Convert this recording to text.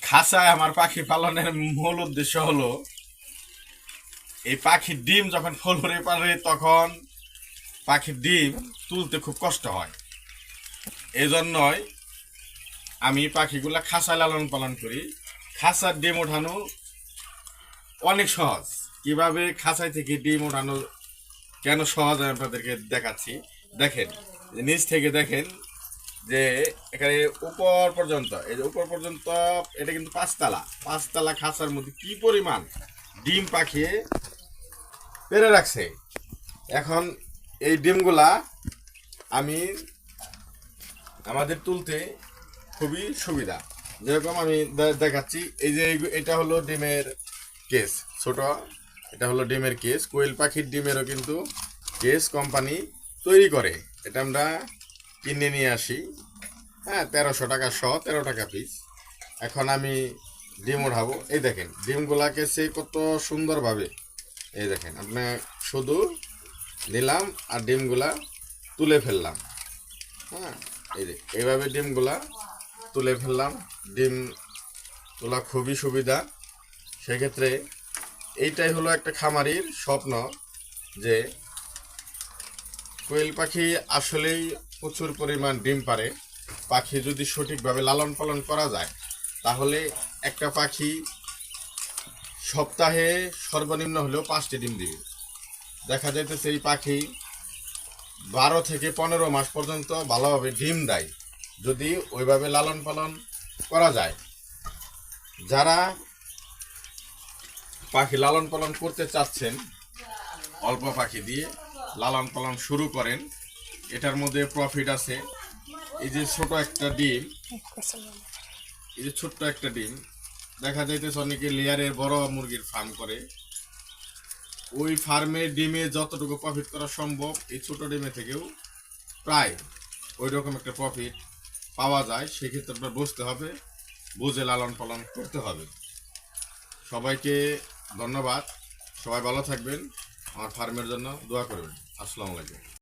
খাঁচায় আমার পাখি পালনের মূল উদ্দেশ্য হলো এই পাখির ডিম যখন ফলরে পারে তখন পাখির ডিম তুলতে খুব কষ্ট হয়। এই জন্যই আমি পাখিগুলা খাঁচায় লালন পালন করি। খাঁচার ডিম ওঠানো অনেক সহজ। কিভাবে খাঁচায় থেকে ডিম ওঠানো কেন সহজ আমি আপনাদেরকে দেখাচ্ছি। দেখেন, নিচ থেকে দেখেন যে এখানে উপর পর্যন্ত, এই যে উপর পর্যন্ত এটা কিন্তু পাঁচতলা খাঁচার মধ্যে কি পরিমাণ ডিম পাখি পেরে রাখছে। এখন এই ডিমগুলা আমি আমাদের তুলতে খুবই সুবিধা। যেরকম আমি দেখাচ্ছি, এই যে এটা হলো ডিমের কেস, ছোট, এটা হলো ডিমের কেস। কোয়েল পাখির ডিমেরও কিন্তু কেস কোম্পানি তৈরি করে, এটা আমরা কিনে নিয়ে আসি। হ্যাঁ, 1300 টাকা শ, 13 টাকা পিস। এখন আমি ডিম ওঠাবো। এই দেখেন ডিমগুলাকে সে কত সুন্দরভাবে, এই দেখেন আপনার শুধু নিলাম আর ডিমগুলা তুলে ফেললাম। হ্যাঁ, এই যে এইভাবে ডিমগুলা তুলে ফেললাম। ডিম তোলা খুবই সুবিধা। সেক্ষেত্রে এইটাই হলো একটা খামারির স্বপ্ন, যে কোয়েল পাখি আসলেই প্রচুর পরিমাণ ডিম পারে। পাখি যদি সঠিকভাবে লালন পালন করা যায় তাহলে একটা পাখি সপ্তাহে সর্বনিম্ন হলেও 5টি ডিম দিবে। দেখা যাইতেছে এই পাখি 12 থেকে 15 মাস পর্যন্ত ভালোভাবে ডিম দেয়, যদি ওইভাবে লালন পালন করা যায়। যারা পাখি লালন পালন করতে চাচ্ছেন, অল্প পাখি দিয়ে লালন পালন শুরু করেন, এটার মধ্যে প্রফিট আছে। এই যে ছোট একটা ডিম, এই যে ছোট্ট একটা ডিম, দেখা যাইতেছে অনেকে লেয়ারের বড় মুরগির ফার্ম করে। ওই ফার্মের ডিমে যতটুকু প্রফিট করা সম্ভব এই ছোট ডিমে থেকেও প্রায় ওই রকম একটা প্রফিট পাওয়া যায়। সেক্ষেত্রে আপনার বুঝতে হবে, বুঝে লালন পালন করতে হবে। সবাইকে ধন্যবাদ, সবাই ভালো থাকবেন, আমার ফার্মের জন্য দোয়া করবেন। আসসালামু আলাইকুম।